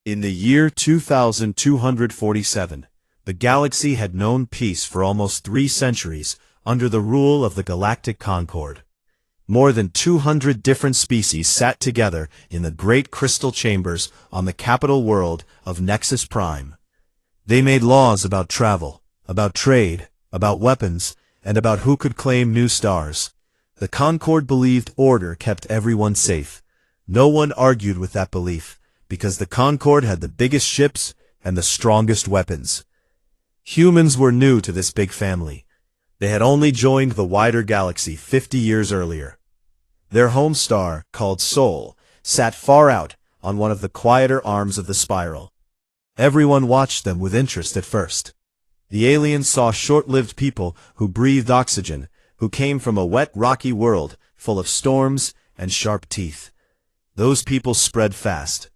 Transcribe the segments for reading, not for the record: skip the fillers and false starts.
In the year 2247, the galaxy had known peace for almost 3 centuries under the rule of the Galactic Concord. More than 200 different species sat together in the great crystal chambers on the capital world of Nexus Prime. They made laws about travel, about trade, about weapons, and about who could claim new stars. The Concord believed order kept everyone safe. No one argued with that belief, because the Concord had the biggest ships and the strongest weapons. Humans were new to this big family. They had only joined the wider galaxy 50 years earlier. Their home star, called Sol, sat far out on one of the quieter arms of the spiral. Everyone watched them with interest at first. The aliens saw short-lived people who breathed oxygen, who came from a wet, rocky world full of storms and sharp teeth. Those people spread fast.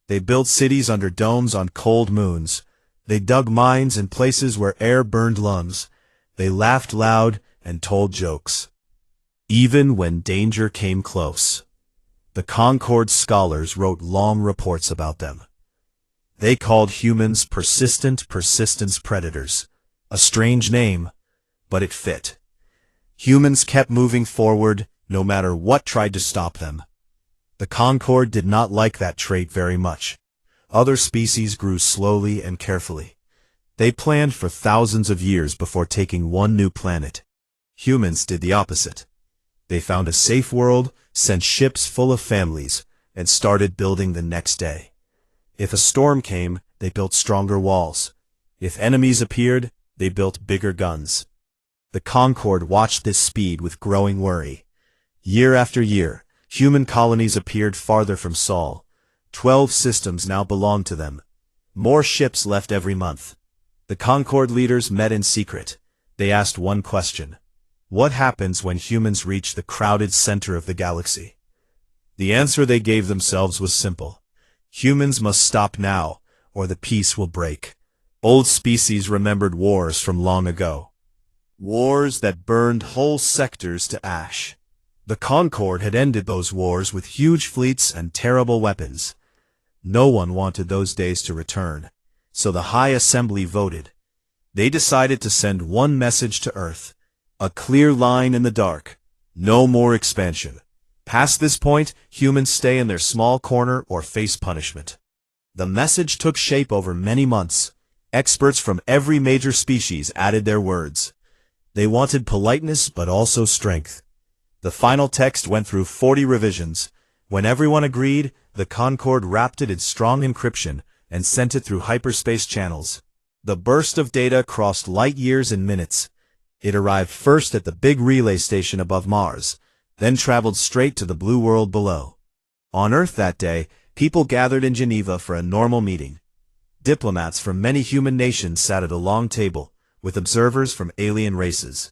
They built cities under domes on cold moons. They dug mines in places where air burned lungs. They laughed loud and told jokes. Even when danger came close, the Concord scholars wrote long reports about them. They called humans persistence predators. A strange name, but it fit. Humans kept moving forward no matter what tried to stop them. The Concord did not like that trait very much. Other species grew slowly and carefully. They planned for thousands of years before taking one new planet. Humans did the opposite. They found a safe world, sent ships full of families, and started building the next day. If a storm came, they built stronger walls. If enemies appeared, they built bigger guns. The Concord watched this speed with growing worry. Year after year, human colonies appeared farther from Sol. 12 systems now belonged to them. More ships left every month. The Concord leaders met in secret. They asked one question. What happens when humans reach the crowded center of the galaxy? The answer they gave themselves was simple. Humans must stop now, or the peace will break. Old species remembered wars from long ago. Wars that burned whole sectors to ash. The Concord had ended those wars with huge fleets and terrible weapons. No one wanted those days to return, so the High Assembly voted. They decided to send one message to Earth. A clear line in the dark. No more expansion. Past this point, humans stay in their small corner or face punishment. The message took shape over many months. Experts from every major species added their words. They wanted politeness but also strength. The final text went through 40 revisions. When everyone agreed, the Concord wrapped it in strong encryption and sent it through hyperspace channels. The burst of data crossed light years in minutes. It arrived first at the big relay station above Mars, then traveled straight to the blue world below. On Earth that day, people gathered in Geneva for a normal meeting. Diplomats from many human nations sat at a long table, with observers from alien races.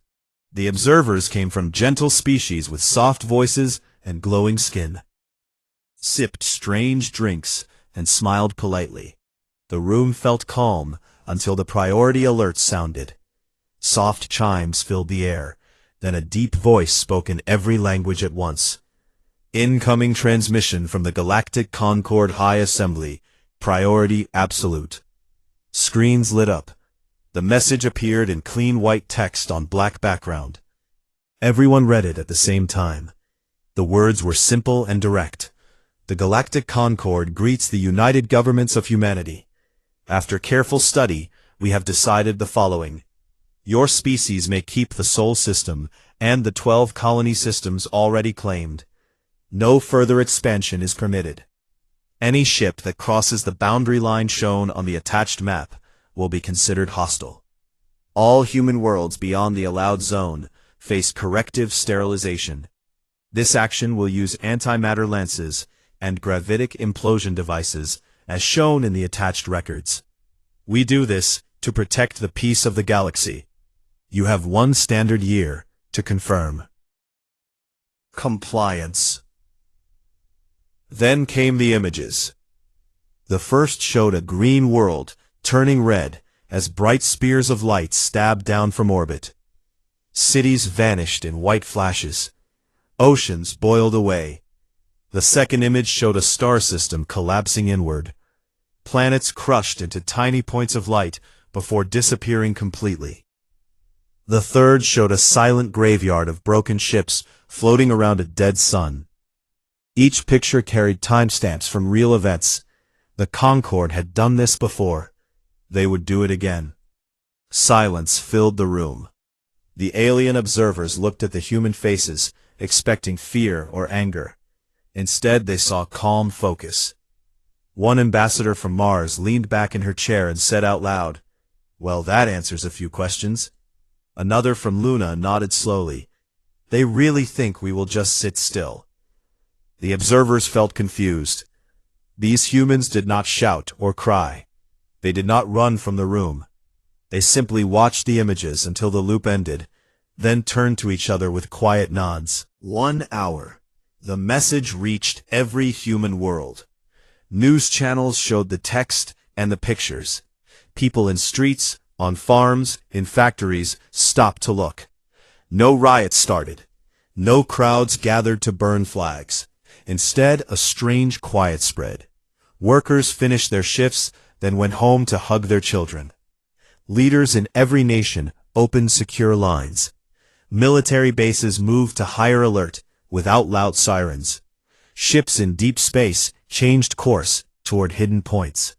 The observers came from gentle species with soft voices and glowing skin. Sipped strange drinks and smiled politely. The room felt calm until the priority alerts sounded. Soft chimes filled the air, then a deep voice spoke in every language at once. Incoming transmission from the Galactic Concord High Assembly. Priority absolute. Screens lit up. The message appeared in clean white text on black background. Everyone read it at the same time. The words were simple and direct. The Galactic Concord greets the United Governments of Humanity. After careful study, we have decided the following. Your species may keep the Sol system and the 12 colony systems already claimed. No further expansion is permitted. Any ship that crosses the boundary line shown on the attached map will be considered hostile. All human worlds beyond the allowed zone face corrective sterilization. This action will use antimatter lances and gravitic implosion devices as shown in the attached records. We do this to protect the peace of the galaxy. You have 1 standard year to confirm. Compliance. Then came the images. The first showed a green world turning red as bright spears of light stabbed down from orbit. Cities vanished in white flashes. Oceans boiled away. The second image showed a star system collapsing inward. planets crushed into tiny points of light before disappearing completely. The third showed a silent graveyard of broken ships floating around a dead sun. Each picture carried timestamps from real events. The Concorde had done this before. They would do it again. Silence filled the room. The alien observers looked at the human faces, expecting fear or anger. Instead, they saw calm focus. One ambassador from Mars leaned back in her chair and said out loud, "Well, that answers a few questions." Another from Luna nodded slowly. "They really think we will just sit still." The observers felt confused. These humans did not shout or cry. They did not run from the room. They simply watched the images until the loop ended, then turned to each other with quiet nods. 1 hour. The message reached every human world. News channels showed the text and the pictures. People in streets, on farms, in factories, stopped to look. No riots started. No crowds gathered to burn flags. Instead, a strange quiet spread. Workers finished their shifts, then went home to hug their children. Leaders in every nation opened secure lines. Military bases moved to higher alert without loud sirens. Ships in deep space changed course toward hidden points.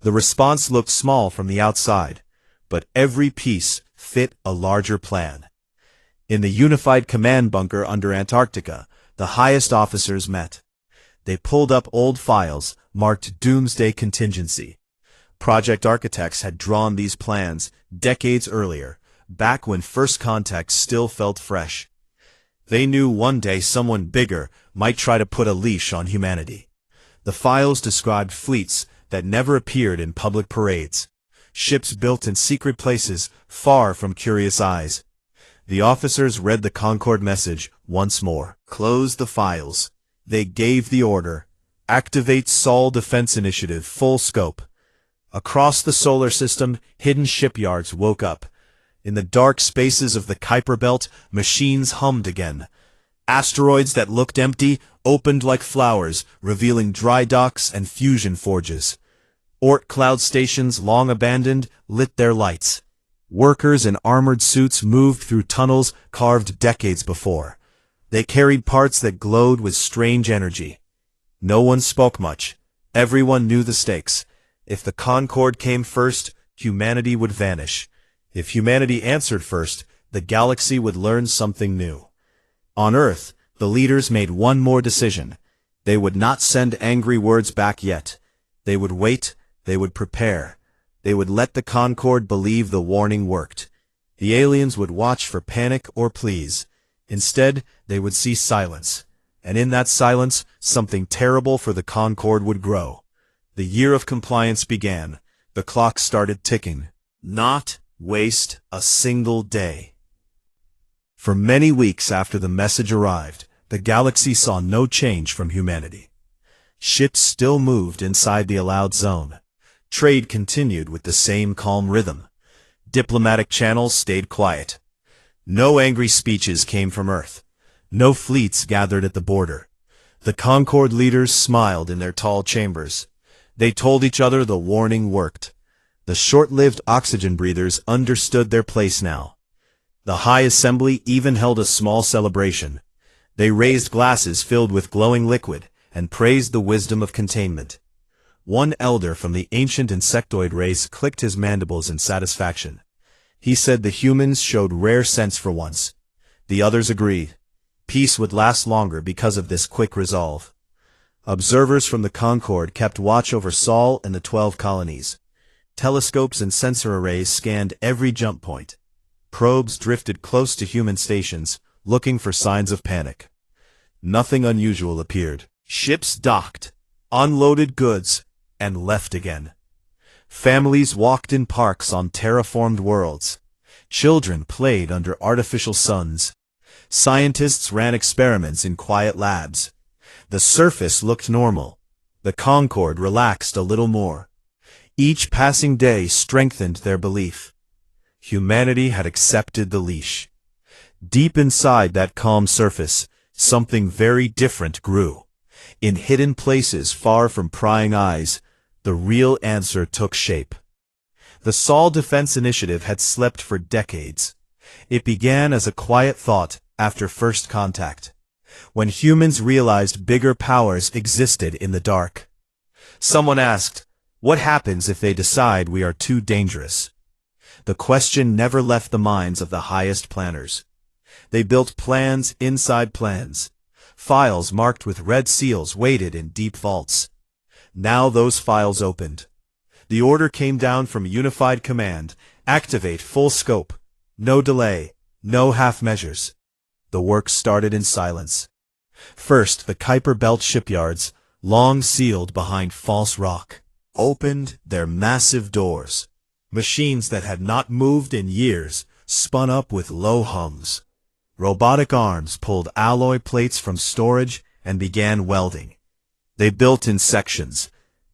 The response looked small from the outside, but every piece fit a larger plan. In the unified command bunker under Antarctica, the highest officers met. They pulled up old files marked Doomsday Contingency. Project architects had drawn these plans decades earlier, back when first contact still felt fresh. They knew one day someone bigger might try to put a leash on humanity. The files described fleets that never appeared in public parades, ships built in secret places far from curious eyes. The officers read the Concorde message once more. Close the files. They gave the order. Activate Sol Defense Initiative full scope. Across the solar system, hidden shipyards woke up. In the dark spaces of the Kuiper Belt, machines hummed again. Asteroids that looked empty opened like flowers, revealing dry docks and fusion forges. Oort cloud stations, long abandoned, lit their lights. Workers in armored suits moved through tunnels carved decades before. They carried parts that glowed with strange energy. No one spoke much. Everyone knew the stakes. If the Concorde came first, humanity would vanish. If humanity answered first, the galaxy would learn something new. On Earth, the leaders made one more decision. They would not send angry words back yet. They would wait. They would prepare. They would let the Concorde believe the warning worked. The aliens would watch for panic or pleas. Instead, they would see silence. And in that silence, something terrible for the Concorde would grow. The year of compliance began. The clock started ticking. Not waste a single day. For many weeks after the message arrived, the galaxy saw no change from humanity. Ships still moved inside the allowed zone. Trade continued with the same calm rhythm. Diplomatic channels stayed quiet. No angry speeches came from Earth. No fleets gathered at the border. The Concorde leaders smiled in their tall chambers. They told each other the warning worked. The short-lived oxygen breathers understood their place now. The High Assembly even held a small celebration. They raised glasses filled with glowing liquid and praised the wisdom of containment. One elder from the ancient insectoid race clicked his mandibles in satisfaction. He said the humans showed rare sense for once. The others agreed. Peace would last longer because of this quick resolve. Observers from the Concorde kept watch over Sol and the 12 colonies. Telescopes and sensor arrays scanned every jump point. Probes drifted close to human stations, looking for signs of panic. Nothing unusual appeared. Ships docked, unloaded goods, and left again. Families walked in parks on terraformed worlds. Children played under artificial suns. Scientists ran experiments in quiet labs. The surface looked normal. The Concorde relaxed a little more. Each passing day strengthened their belief. Humanity had accepted the leash. Deep inside that calm surface, something very different grew. In hidden places far from prying eyes, the real answer took shape. The Sol Defense Initiative had slept for decades. It began as a quiet thought after first contact, when humans realized bigger powers existed in the dark. Someone asked, what happens if they decide we are too dangerous? The question never left the minds of the highest planners. They built plans inside plans. Files marked with red seals waited in deep vaults. Now those files opened. The order came down from Unified Command: activate full scope. No delay, no half measures. The work started in silence. First, the Kuiper Belt shipyards, long sealed behind false rock, opened their massive doors. Machines that had not moved in years spun up with low hums. Robotic arms pulled alloy plates from storage and began welding. They built in sections,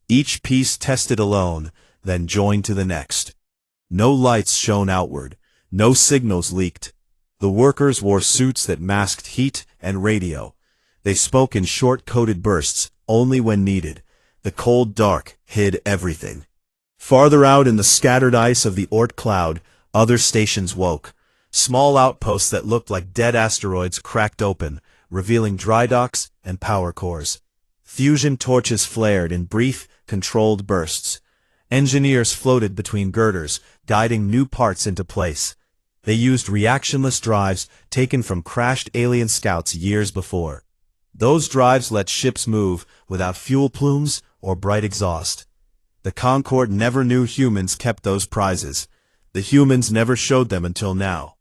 each piece tested alone, then joined to the next. No lights shone outward, no signals leaked. The workers wore suits that masked heat and radio. They spoke in short-coded bursts, only when needed. The cold dark hid everything. Farther out in the scattered ice of the Oort cloud, other stations woke. Small outposts that looked like dead asteroids cracked open, revealing dry docks and power cores. Fusion torches flared in brief, controlled bursts. Engineers floated between girders, guiding new parts into place. They used reactionless drives taken from crashed alien scouts years before. Those drives let ships move without fuel plumes or bright exhaust. The Concorde never knew humans kept those prizes. The humans never showed them until now.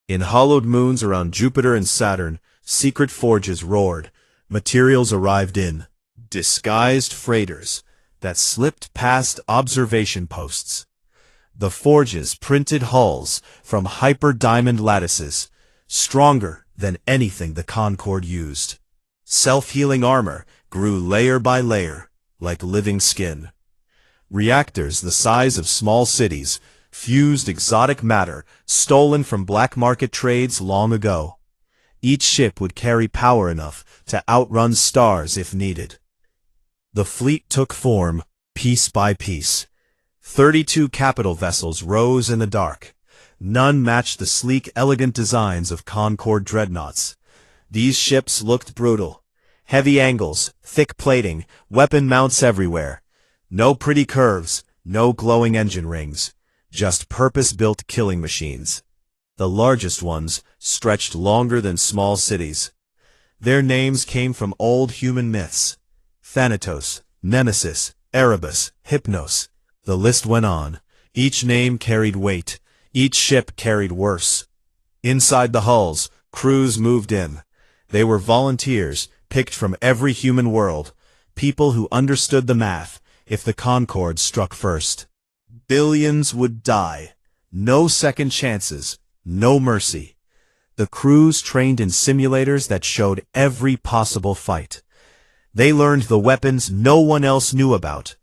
In hollowed moons around Jupiter and Saturn, secret forges roared. Materials arrived in disguised freighters that slipped past observation posts. The forges printed hulls from hyper-diamond lattices, stronger than anything the Concorde used. Self-healing armor grew layer by layer, like living skin. Reactors the size of small cities fused exotic matter stolen from black market trades long ago. Each ship would carry power enough to outrun stars if needed. The fleet took form, piece by piece. 32 capital vessels rose in the dark. None matched the sleek, elegant designs of Concorde dreadnoughts. These ships looked brutal. Heavy angles, thick plating, weapon mounts everywhere. No pretty curves, no glowing engine rings. Just purpose-built killing machines. The largest ones stretched longer than small cities. Their names came from old human myths. Thanatos, Nemesis, Erebus, Hypnos. The list went on. Each name carried weight. Each ship carried worse. Inside the hulls, crews moved in. They were volunteers, picked from every human world. People who understood the math, if the Concorde struck first. Billions would die. No second chances. No mercy. The crews trained in simulators that showed every possible fight. They learned the weapons no one else knew about.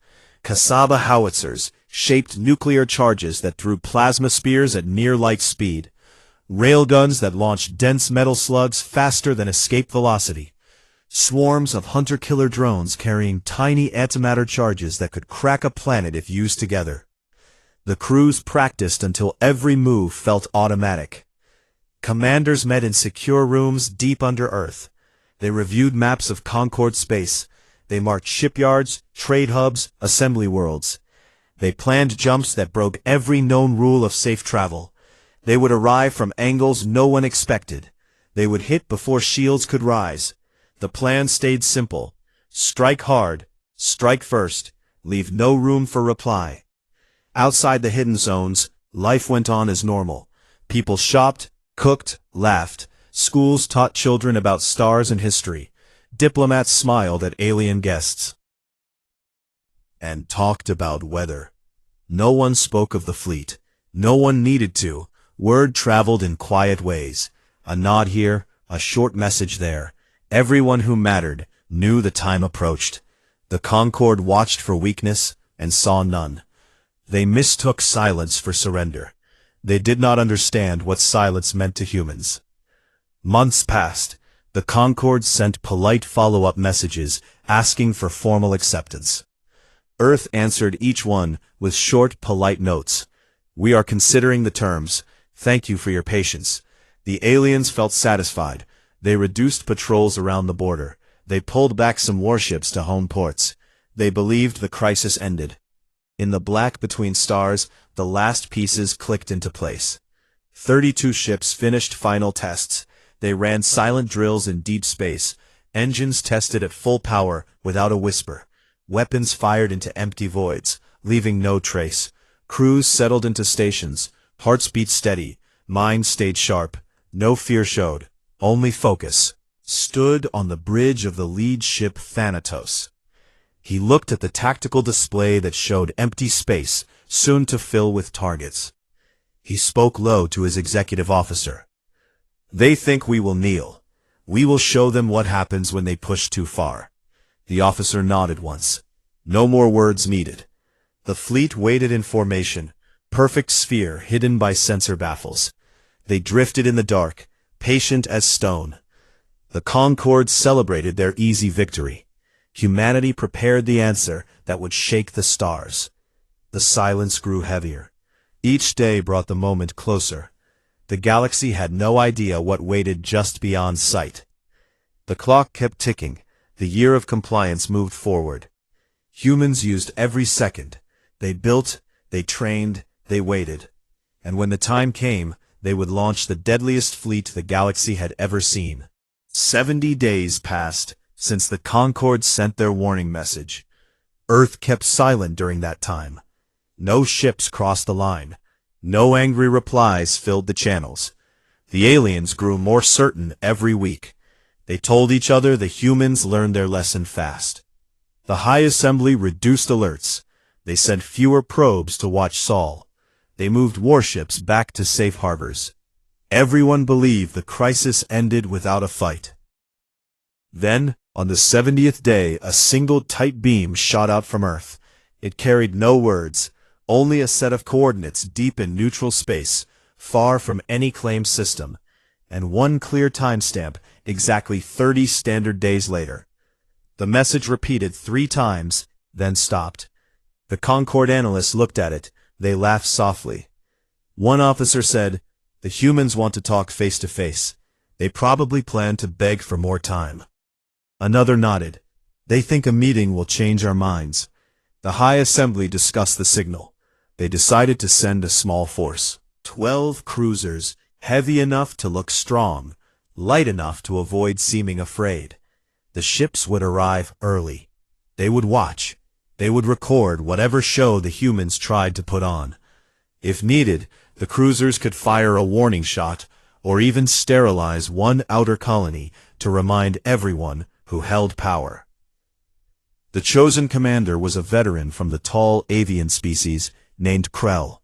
Cassava howitzers, shaped nuclear charges that threw plasma spears at near-light speed. Railguns that launched dense metal slugs faster than escape velocity. Swarms of hunter-killer drones carrying tiny antimatter charges that could crack a planet if used together. The crews practiced until every move felt automatic. Commanders met in secure rooms deep under Earth. They reviewed maps of Concorde space. They marked shipyards, trade hubs, assembly worlds. They planned jumps that broke every known rule of safe travel. They would arrive from angles no one expected. They would hit before shields could rise. The plan stayed simple. Strike hard, strike first, leave no room for reply. Outside the hidden zones, life went on as normal. People shopped, cooked, laughed. Schools taught children about stars and history. Diplomats smiled at alien guests and talked about weather. No one spoke of the fleet. No one needed to. Word traveled in quiet ways. A nod here, a short message there. Everyone who mattered knew the time approached. The Concorde watched for weakness and saw none. They mistook silence for surrender. They did not understand what silence meant to humans. Months passed. The Concorde sent polite follow-up messages asking for formal acceptance. Earth answered each one with short, polite notes. "We are considering the terms. Thank you for your patience." The aliens felt satisfied. They reduced patrols around the border. They pulled back some warships to home ports. They believed the crisis ended. In the black between stars, the last pieces clicked into place. 32 ships finished final tests. They ran silent drills in deep space. Engines tested at full power without a whisper. Weapons fired into empty voids, leaving no trace. Crews settled into stations. Hearts beat steady. Minds stayed sharp. No fear showed. Only focus. Stood on the bridge of the lead ship Thanatos. He looked at the tactical display that showed empty space, soon to fill with targets. He spoke low to his executive officer. "They think we will kneel. We will show them what happens when they push too far." The officer nodded once. No more words needed. The fleet waited in formation, perfect sphere hidden by sensor baffles. They drifted in the dark, patient as stone. The Concorde celebrated their easy victory. Humanity prepared the answer that would shake the stars. The silence grew heavier. Each day brought the moment closer. The galaxy had no idea what waited just beyond sight. The clock kept ticking. The year of compliance moved forward. Humans used every second. They built, they trained, they waited. And when the time came, they would launch the deadliest fleet the galaxy had ever seen. 70 days passed since the Concorde sent their warning message. Earth kept silent during that time. No ships crossed the line. No angry replies filled the channels. The aliens grew more certain every week. They told each other the humans learned their lesson fast. The High Assembly reduced alerts. They sent fewer probes to watch Sol. They moved warships back to safe harbors. Everyone believed the crisis ended without a fight. Then, on the 70th day, a single tight beam shot out from Earth. It carried no words, only a set of coordinates deep in neutral space, far from any claimed system, and one clear timestamp, exactly 30 standard days later. The message repeated 3 times, then stopped. The Concorde analysts looked at it. They laughed softly. One officer said, "The humans want to talk face to face. They probably plan to beg for more time." Another nodded. "They think a meeting will change our minds." The High Assembly discussed the signal. They decided to send a small force. 12 cruisers, heavy enough to look strong, light enough to avoid seeming afraid. The ships would arrive early. They would watch. They would record whatever show the humans tried to put on. If needed, the cruisers could fire a warning shot, or even sterilize one outer colony to remind everyone who held power. The chosen commander was a veteran from the tall avian species named Krell.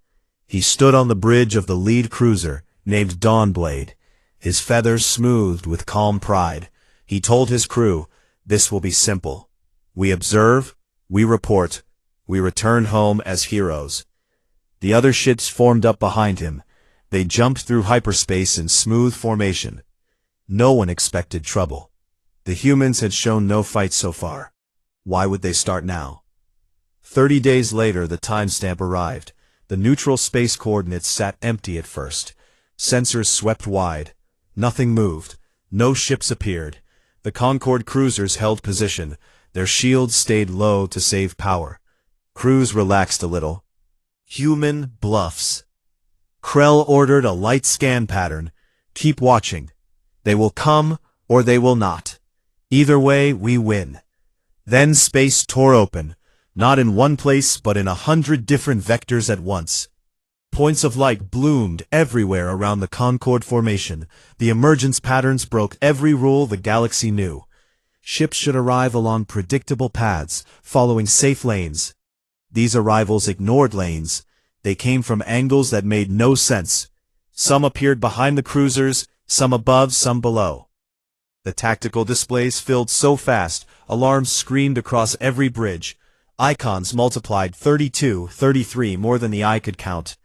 He stood on the bridge of the lead cruiser, named Dawnblade, his feathers smoothed with calm pride. He told his crew, "This will be simple. We observe, we report, we return home as heroes." The other ships formed up behind him. They jumped through hyperspace in smooth formation. No one expected trouble. The humans had shown no fight so far. Why would they start now? 30 days later, the timestamp arrived. The neutral space coordinates sat empty at first. Sensors swept wide. Nothing moved. No ships appeared. The Concorde cruisers held position. Their shields stayed low to save power. Crews relaxed a little. Human bluffs. Krell ordered a light scan pattern. "Keep watching. They will come, or they will not. Either way, we win." Then space tore open, not in one place but in 100 different vectors at once. Points of light bloomed everywhere around the Concorde formation. The emergence patterns broke every rule the galaxy knew. Ships should arrive along predictable paths, following safe lanes. These arrivals ignored lanes. They came from angles that made no sense. Some appeared behind the cruisers, some above, some below. The tactical displays filled so fast, alarms screamed across every bridge. Icons multiplied 32, 33 more than the eye could count.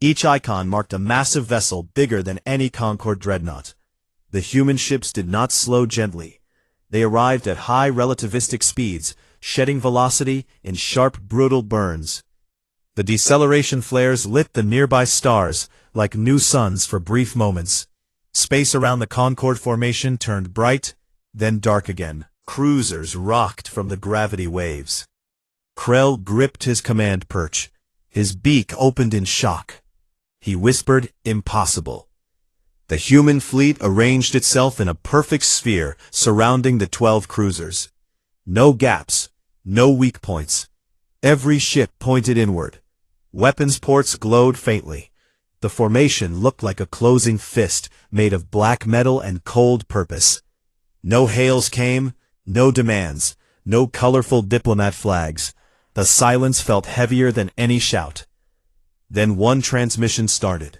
Each icon marked a massive vessel bigger than any Concorde dreadnought. The human ships did not slow gently. They arrived at high relativistic speeds, shedding velocity in sharp, brutal burns. The deceleration flares lit the nearby stars like new suns for brief moments. Space around the Concorde formation turned bright, then dark again. Cruisers rocked from the gravity waves. Krell gripped his command perch. His beak opened in shock. He whispered, "Impossible." The human fleet arranged itself in a perfect sphere surrounding the 12 cruisers. No gaps, no weak points. Every ship pointed inward. Weapons ports glowed faintly. The formation looked like a closing fist made of black metal and cold purpose. No hails came, no demands, no colorful diplomat flags. The silence felt heavier than any shout. Then one transmission started.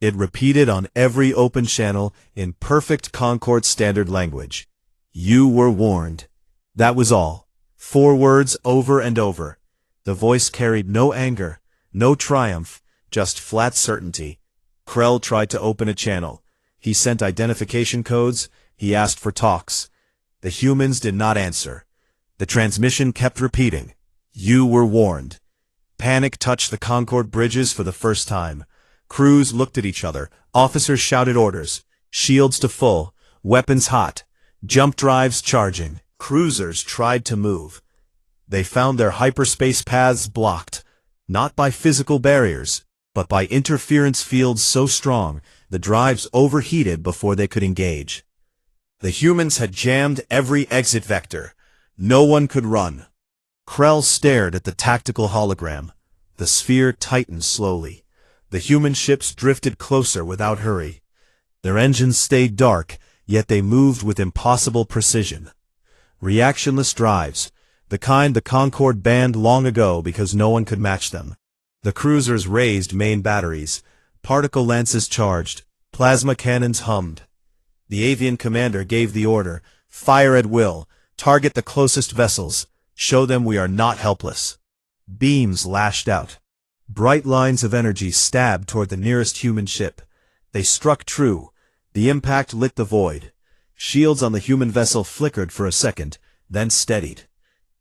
It repeated on every open channel in perfect Concorde standard language. "You were warned." That was all. 4 words over and over. The voice carried no anger, no triumph, just flat certainty. Krell tried to open a channel. He sent identification codes. He asked for talks. The humans did not answer. The transmission kept repeating, "You were warned." Panic touched the Concorde bridges for the first time. Crews looked at each other. Officers shouted orders. Shields to full. Weapons hot. Jump drives charging. Cruisers tried to move. They found their hyperspace paths blocked, not by physical barriers, but by interference fields so strong the drives overheated before they could engage. The humans had jammed every exit vector. No one could run. Krell stared at the tactical hologram. The sphere tightened slowly. The human ships drifted closer without hurry. Their engines stayed dark, yet they moved with impossible precision. Reactionless drives, the kind the Concorde banned long ago because no one could match them. The cruisers raised main batteries. Particle lances charged. Plasma cannons hummed. The avian commander gave the order, "Fire at will. Target the closest vessels. Show them we are not helpless." Beams lashed out. Bright lines of energy stabbed toward the nearest human ship. They struck true. The impact lit the void. Shields on the human vessel flickered for a second, then steadied.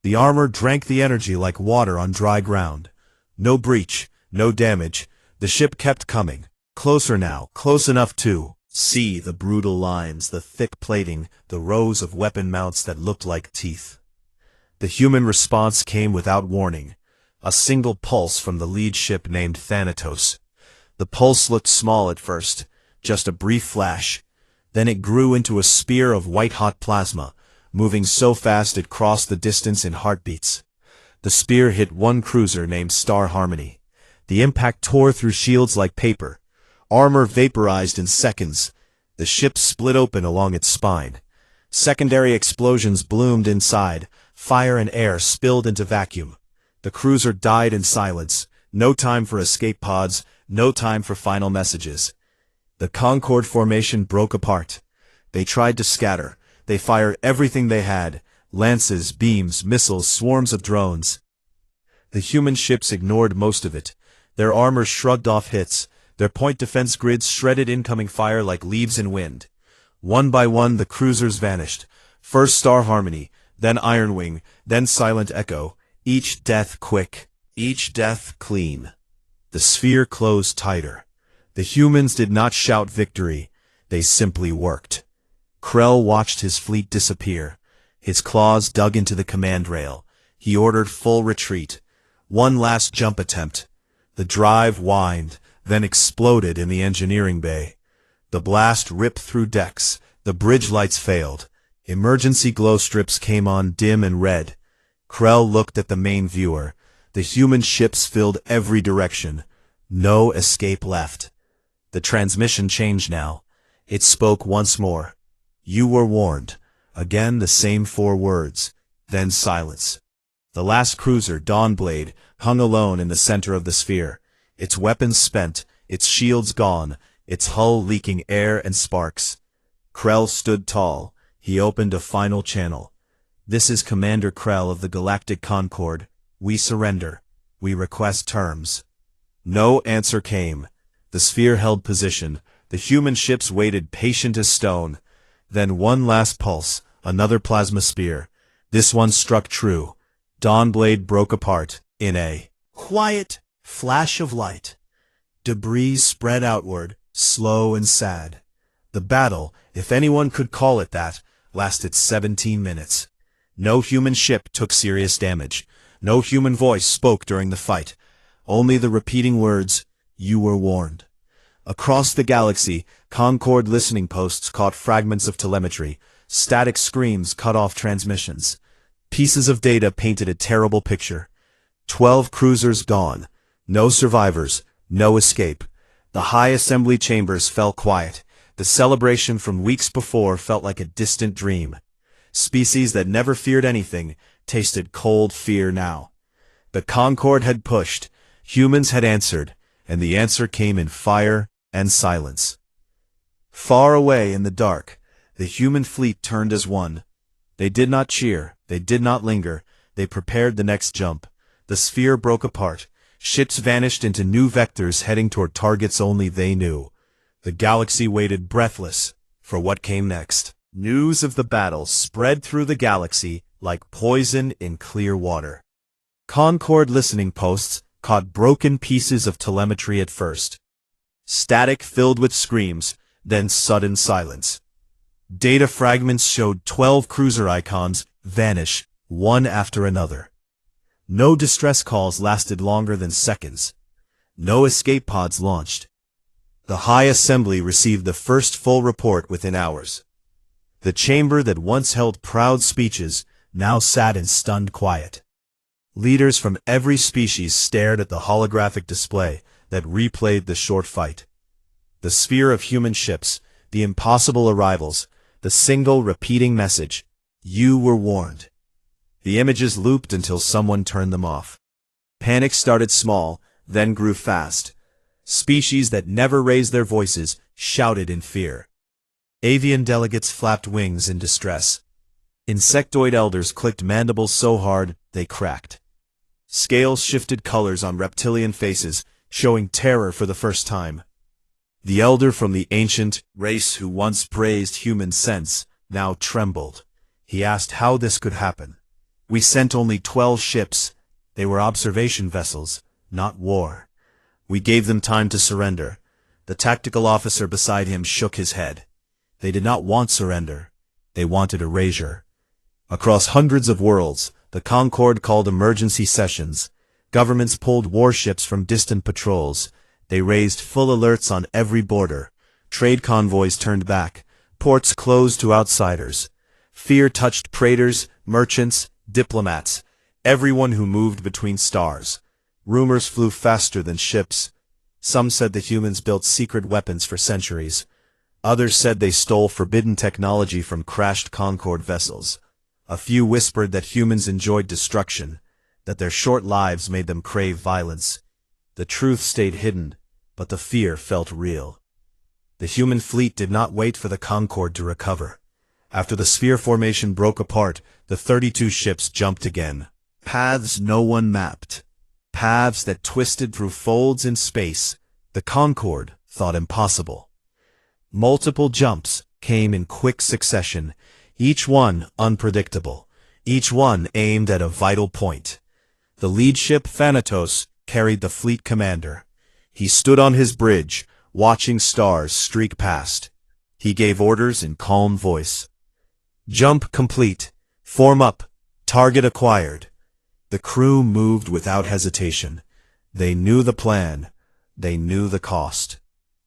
The armor drank the energy like water on dry ground. No breach, no damage. The ship kept coming. Closer now, close enough to see the brutal lines, the thick plating, the rows of weapon mounts that looked like teeth. The human response came without warning. A single pulse from the lead ship named Thanatos. The pulse looked small at first, just a brief flash. Then it grew into a spear of white-hot plasma, moving so fast it crossed the distance in heartbeats. The spear hit one cruiser named Star Harmony. The impact tore through shields like paper. Armor vaporized in seconds. The ship split open along its spine. Secondary explosions bloomed inside. Fire and air spilled into vacuum. The cruiser died in silence. No time for escape pods, no time for final messages. The Concorde formation broke apart. They tried to scatter. They fired everything they had. Lances, beams, missiles, swarms of drones. The human ships ignored most of it. Their armor shrugged off hits. Their point defense grids shredded incoming fire like leaves in wind. One by one the cruisers vanished. First Star Harmony, then Iron Wing, then Silent Echo. Each death quick, each death clean. The sphere closed tighter. The humans did not shout victory. They simply worked. Krell watched his fleet disappear. His claws dug into the command rail. He ordered full retreat. One last jump attempt. The drive whined, then exploded in the engineering bay. The blast ripped through decks. The bridge lights failed. Emergency glow strips came on dim and red. Krell looked at the main viewer. The human ships filled every direction. No escape left. The transmission changed now. It spoke once more. "You were warned." Again the same 4 words. Then silence. The last cruiser, Dawnblade, hung alone in the center of the sphere. Its weapons spent, its shields gone, its hull leaking air and sparks. Krell stood tall. He opened a final channel. "This is Commander Krell of the Galactic Concorde. We surrender. We request terms." No answer came. The sphere held position. The human ships waited patient as stone. Then one last pulse, another plasma spear. This one struck true. Dawnblade broke apart in a quiet flash of light. Debris spread outward, slow and sad. The battle, if anyone could call it that, lasted 17 minutes. No human ship took serious damage. No human voice spoke during the fight. Only the repeating words, "You were warned." Across the galaxy, Concord listening posts caught fragments of telemetry. Static screams cut off transmissions. Pieces of data painted a terrible picture. 12 cruisers gone. No survivors. No escape. The high assembly chambers fell quiet. The celebration from weeks before felt like a distant dream. Species that never feared anything tasted cold fear now. The Concorde had pushed. Humans had answered. And the answer came in fire and silence. Far away in the dark, the human fleet turned as one. They did not cheer. They did not linger. They prepared the next jump. The sphere broke apart. Ships vanished into new vectors heading toward targets only they knew. The galaxy waited breathless for what came next. News of the battle spread through the galaxy like poison in clear water. Concord listening posts caught broken pieces of telemetry at first. Static filled with screams, then sudden silence. Data fragments showed 12 cruiser icons vanish, one after another. No distress calls lasted longer than seconds. No escape pods launched. The High Assembly received the first full report within hours. The chamber that once held proud speeches now sat in stunned quiet. Leaders from every species stared at the holographic display that replayed the short fight. The sphere of human ships, the impossible arrivals, the single repeating message, "You were warned." The images looped until someone turned them off. Panic started small, then grew fast. Species that never raised their voices shouted in fear. Avian delegates flapped wings in distress. Insectoid elders clicked mandibles so hard they cracked. Scales shifted colors on reptilian faces, showing terror for the first time. The elder from the ancient race who once praised human sense now trembled. He asked how this could happen. "We sent only 12 ships. They were observation vessels, not war. We gave them time to surrender." The tactical officer beside him shook his head. They did not want surrender. They wanted erasure. Across hundreds of worlds, the Concorde called emergency sessions. Governments pulled warships from distant patrols. They raised full alerts on every border. Trade convoys turned back. Ports closed to outsiders. Fear touched praetors, merchants, diplomats, everyone who moved between stars. Rumors flew faster than ships. Some said the humans built secret weapons for centuries. Others said they stole forbidden technology from crashed Concorde vessels. A few whispered that humans enjoyed destruction, that their short lives made them crave violence. The truth stayed hidden, but the fear felt real. The human fleet did not wait for the Concorde to recover. After the sphere formation broke apart, the 32 ships jumped again. Paths no one mapped. Paths that twisted through folds in space, the Concorde thought impossible. Multiple jumps came in quick succession, each one unpredictable, each one aimed at a vital point. The lead ship, Thanatos, carried the fleet commander. He stood on his bridge, watching stars streak past. He gave orders in calm voice. "Jump complete. Form up. Target acquired." The crew moved without hesitation. They knew the plan. They knew the cost.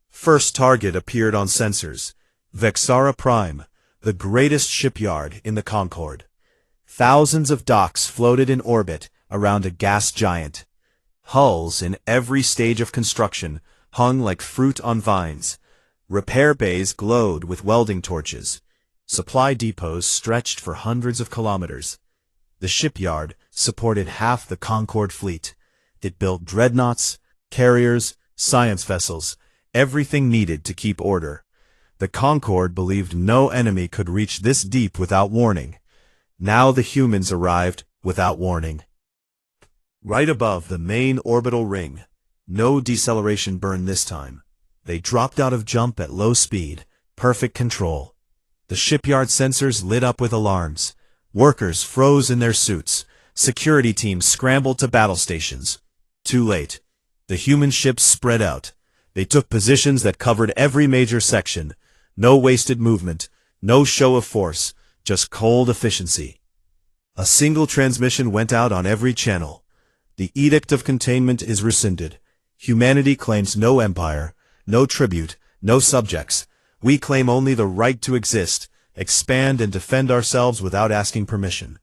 First target appeared on sensors. Vexara Prime, the greatest shipyard in the Concorde. Thousands of docks floated in orbit around a gas giant. Hulls in every stage of construction hung like fruit on vines. Repair bays glowed with welding torches. Supply depots stretched for hundreds of kilometers. The shipyard supported half the Concorde fleet. It built dreadnoughts, carriers, science vessels, everything needed to keep order. The Concorde believed no enemy could reach this deep without warning. Now the humans arrived without warning. Right above the main orbital ring, no deceleration burn this time. They dropped out of jump at low speed, perfect control. The shipyard sensors lit up with alarms. Workers froze in their suits. Security teams scrambled to battle stations. Too late. The human ships spread out. They took positions that covered every major section. No wasted movement, no show of force, just cold efficiency. A single transmission went out on every channel. The Edict of Containment is rescinded. Humanity claims no empire, no tribute, no subjects. We claim only the right to exist, expand and defend ourselves without asking permission.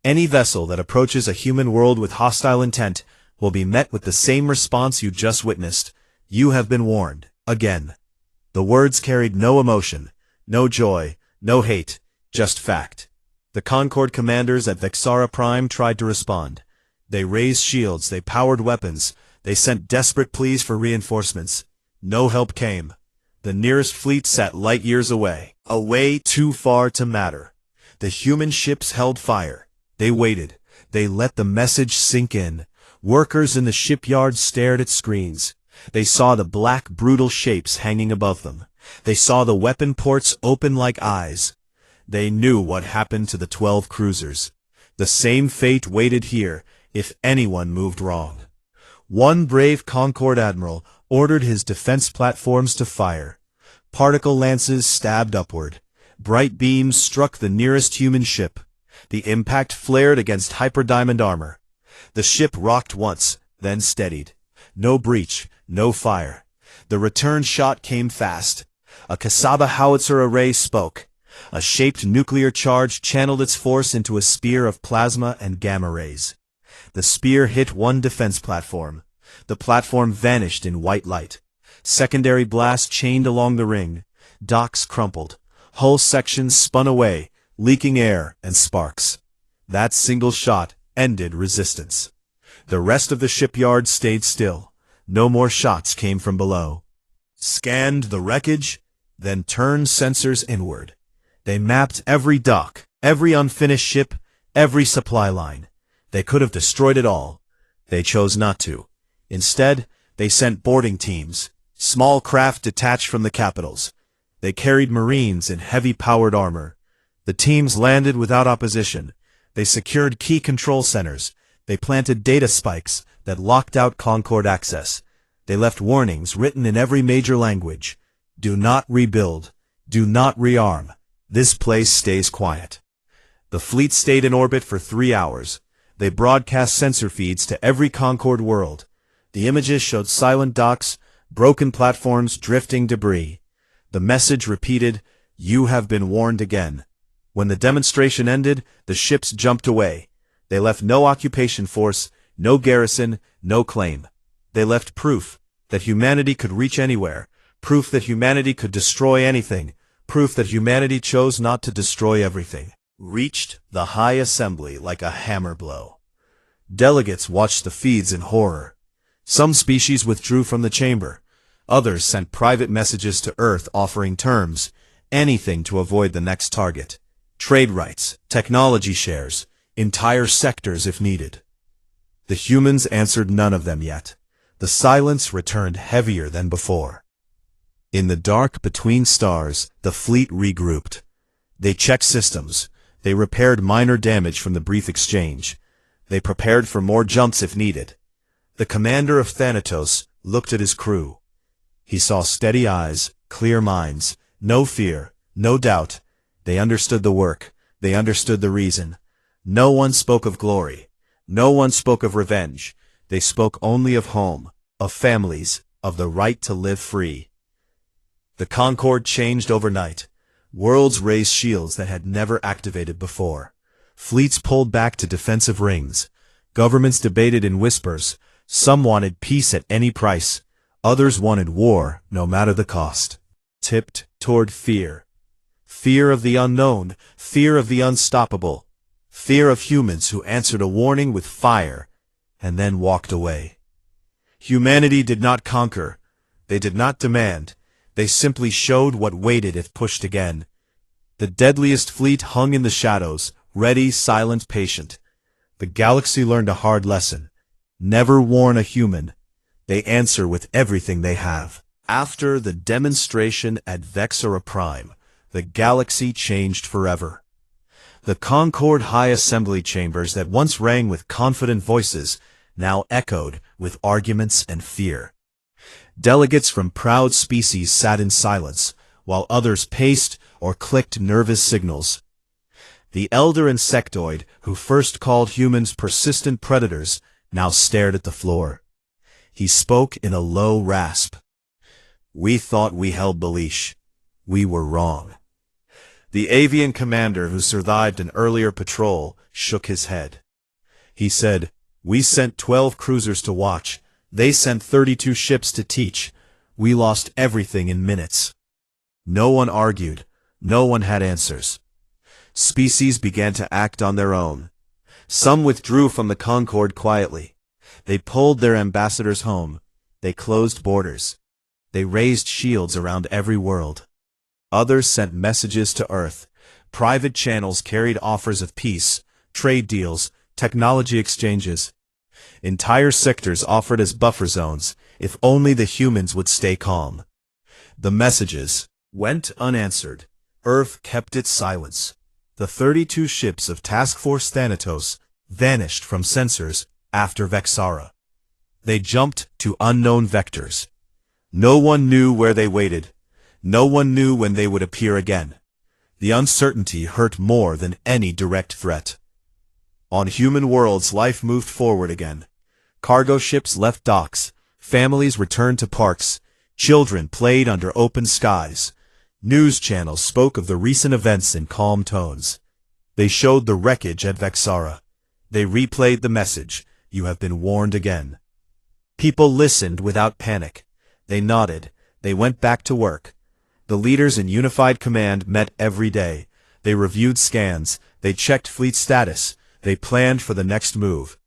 Any vessel that approaches a human world with hostile intent will be met with the same response you just witnessed. You have been warned. Again. The words carried no emotion, no joy, no hate, just fact. The Concord commanders at Vexara Prime tried to respond. They raised shields, they powered weapons, they sent desperate pleas for reinforcements. No help came. The nearest fleet sat light years away too far to matter. The human ships held fire. They waited. They let the message sink in. Workers in the shipyard stared at screens. They saw the black, brutal shapes hanging above them. They saw the weapon ports open like eyes. They knew what happened to the 12 cruisers. The same fate waited here if anyone moved wrong. One brave Concord admiral ordered his defense platforms to fire. Particle lances stabbed upward. Bright beams struck the nearest human ship. The impact flared against hyperdiamond armor. The ship rocked once, then steadied. No breach, no fire. The return shot came fast. A Kasaba howitzer array spoke. A shaped nuclear charge channeled its force into a spear of plasma and gamma rays. The spear hit one defense platform. The platform vanished in white light. Secondary blast chained along the ring. Docks crumpled. Hull sections spun away, leaking air and sparks. That single shot ended resistance. The rest of the shipyard stayed still. No more shots came from below. Scanned the wreckage, then turned sensors inward. They mapped every dock, every unfinished ship, every supply line. They could have destroyed it all. They chose not to. Instead, they sent boarding teams, small craft detached from the capitals. They carried Marines in heavy-powered armor. The teams landed without opposition. They secured key control centers. They planted data spikes that locked out Concord access. They left warnings written in every major language. Do not rebuild. Do not rearm. This place stays quiet. The fleet stayed in orbit for 3 hours. They broadcast sensor feeds to every Concord world. The images showed silent docks, broken platforms, drifting debris. The message repeated, "You have been warned again." When the demonstration ended, the ships jumped away. They left no occupation force, no garrison, no claim. They left proof that humanity could reach anywhere, proof that humanity could destroy anything, proof that humanity chose not to destroy everything. Reached the high assembly like a hammer blow. Delegates watched the feeds in horror. Some species withdrew from the chamber. Others sent private messages to Earth offering terms, anything to avoid the next target. Trade rights, technology shares, entire sectors if needed. The humans answered none of them yet. The silence returned heavier than before. In the dark between stars, the fleet regrouped. They checked systems. They repaired minor damage from the brief exchange. They prepared for more jumps if needed. The commander of Thanatos looked at his crew. He saw steady eyes, clear minds, no fear, no doubt. They understood the work. They understood the reason. No one spoke of glory. No one spoke of revenge. They spoke only of home, of families, of the right to live free. The Concord changed overnight. Worlds raised shields that had never activated before. Fleets pulled back to defensive rings. Governments debated in whispers. Some wanted peace at any price. Others wanted war, no matter the cost. Tipped toward fear. Fear of the unknown, fear of the unstoppable. Fear of humans who answered a warning with fire, and then walked away. Humanity did not conquer. They did not demand. They simply showed what waited if pushed again. The deadliest fleet hung in the shadows, ready, silent, patient. The galaxy learned a hard lesson. Never warn a human. They answer with everything they have. After the demonstration at Vexara Prime, the galaxy changed forever. The Concord High Assembly chambers that once rang with confident voices now echoed with arguments and fear. Delegates from proud species sat in silence, while others paced or clicked nervous signals. The elder insectoid, who first called humans persistent predators, now stared at the floor. He spoke in a low rasp. "We thought we held Belish. We were wrong." The avian commander who survived an earlier patrol shook his head. He said, "We sent 12 cruisers to watch. They sent 32 ships to teach. We lost everything in minutes." No one argued. No one had answers. Species began to act on their own. Some withdrew from the Concord quietly. They pulled their ambassadors home. They closed borders. They raised shields around every world. Others sent messages to Earth. Private channels carried offers of peace, trade deals, technology exchanges. Entire sectors offered as buffer zones, if only the humans would stay calm. The messages went unanswered. Earth kept its silence. The 32 ships of Task Force Thanatos vanished from sensors after Vexara. They jumped to unknown vectors. No one knew where they waited. No one knew when they would appear again. The uncertainty hurt more than any direct threat. On human worlds, life moved forward again. Cargo ships left docks. Families returned to parks. Children played under open skies. News channels spoke of the recent events in calm tones. They showed the wreckage at Vexara. They replayed the message, "You have been warned again." People listened without panic. They nodded. They went back to work. The leaders in unified command met every day. They reviewed scans. They checked fleet status. They planned for the next move.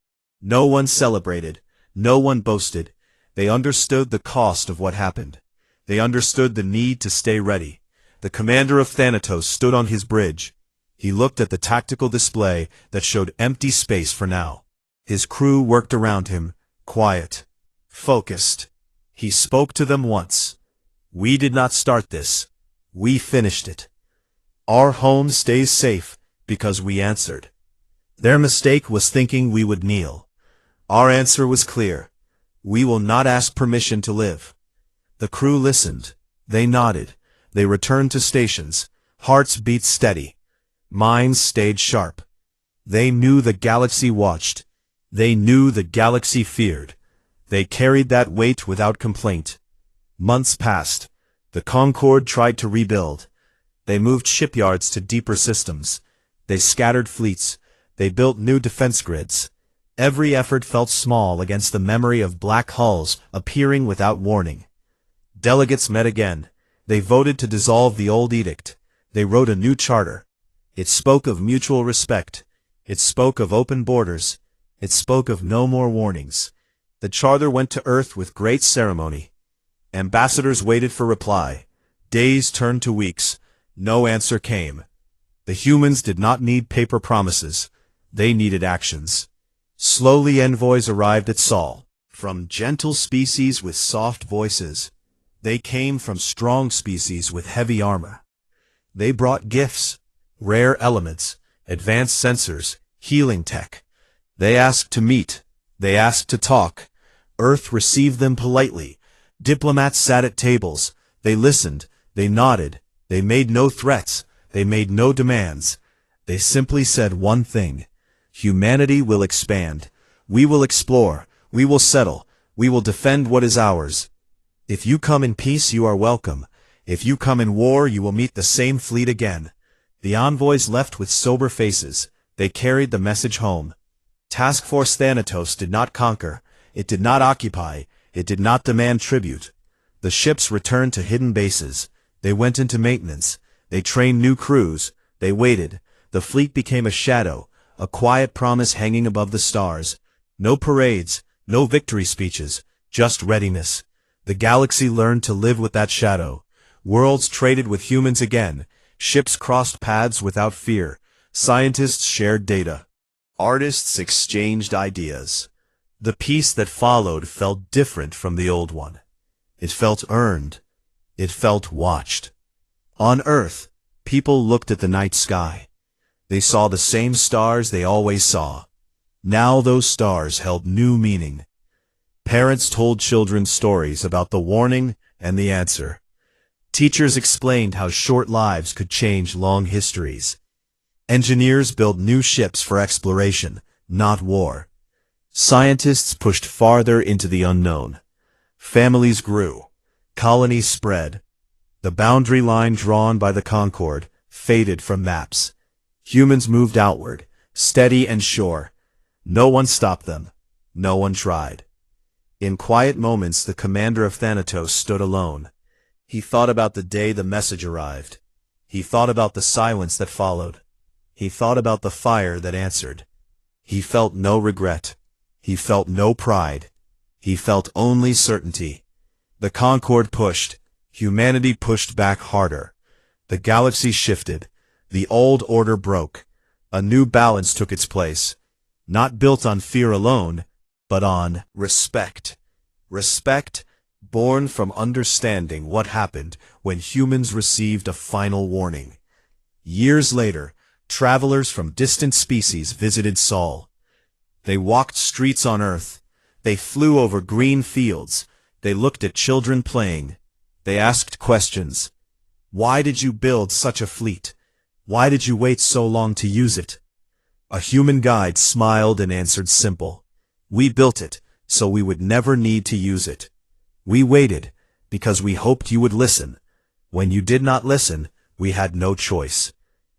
No one celebrated. No one boasted. They understood the cost of what happened. They understood the need to stay ready. The commander of Thanatos stood on his bridge. He looked at the tactical display that showed empty space for now. His crew worked around him, quiet, focused. He spoke to them once. "We did not start this. We finished it. Our home stays safe because we answered. Their mistake was thinking we would kneel. Our answer was clear. We will not ask permission to live." The crew listened. They nodded. They returned to stations. Hearts beat steady. Minds stayed sharp. They knew the galaxy watched. They knew the galaxy feared. They carried that weight without complaint. Months passed. The Concord tried to rebuild. They moved shipyards to deeper systems. They scattered fleets. They built new defense grids. Every effort felt small against the memory of black hulls appearing without warning. Delegates met again. They voted to dissolve the old edict. They wrote a new charter. It spoke of mutual respect. It spoke of open borders. It spoke of no more warnings. The charter went to Earth with great ceremony. Ambassadors waited for reply. Days turned to weeks. No answer came. The humans did not need paper promises. They needed actions. Slowly envoys arrived at Sol. From gentle species with soft voices. They came from strong species with heavy armor. They brought gifts, rare elements, advanced sensors, healing tech. They asked to meet. They asked to talk. Earth received them politely. Diplomats sat at tables. They listened. They nodded. They made no threats. They made no demands. They simply said one thing. Humanity will expand. We will explore. We will settle. We will defend what is ours. If you come in peace, you are welcome. If you come in war, you will meet the same fleet again. The envoys left with sober faces. They carried the message home. Task Force Thanatos did not conquer. It did not occupy. It did not demand tribute. The ships returned to hidden bases. They went into maintenance. They trained new crews. They waited. The fleet became a shadow, a quiet promise hanging above the stars. No parades, no victory speeches, just readiness. The galaxy learned to live with that shadow. Worlds traded with humans again. Ships crossed paths without fear. Scientists shared data. Artists exchanged ideas. The peace that followed felt different from the old one. It felt earned. It felt watched. On Earth, people looked at the night sky. They saw the same stars they always saw. Now those stars held new meaning. Parents told children stories about the warning and the answer. Teachers explained how short lives could change long histories. Engineers built new ships for exploration, not war. Scientists pushed farther into the unknown. Families grew. Colonies spread. The boundary line drawn by the Concorde faded from maps. Humans moved outward, steady and sure. No one stopped them. No one tried. In quiet moments, the commander of Thanatos stood alone. He thought about the day the message arrived. He thought about the silence that followed. He thought about the fire that answered. He felt no regret. He felt no pride. He felt only certainty. The Concorde pushed. Humanity pushed back harder. The galaxy shifted. The old order broke. A new balance took its place. Not built on fear alone, but on respect. Respect born from understanding what happened when humans received a final warning. Years later, travelers from distant species visited Sol. They walked streets on Earth. They flew over green fields. They looked at children playing. They asked questions. Why did you build such a fleet? Why did you wait so long to use it? A human guide smiled and answered simple. We built it so we would never need to use it. We waited because we hoped you would listen. When you did not listen, we had no choice.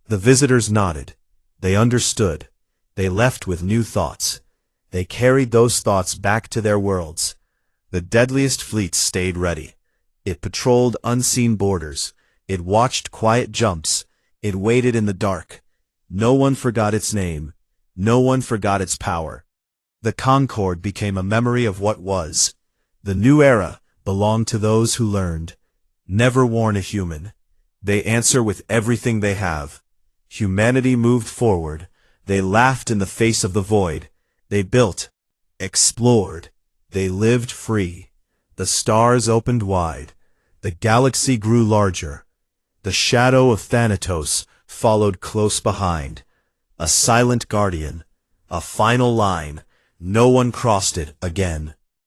The visitors nodded. They understood. They left with new thoughts. They carried those thoughts back to their worlds. The deadliest fleet stayed ready. It patrolled unseen borders. It watched quiet jumps. It waited in the dark. No one forgot its name. No one forgot its power. The Concorde became a memory of what was. The new era belonged to those who learned. Never warn a human. They answer with everything they have. Humanity moved forward. They laughed in the face of the void. They built, explored. They lived free. The stars opened wide. The galaxy grew larger. The shadow of Thanatos followed close behind. A silent guardian. A final line. No one crossed it again.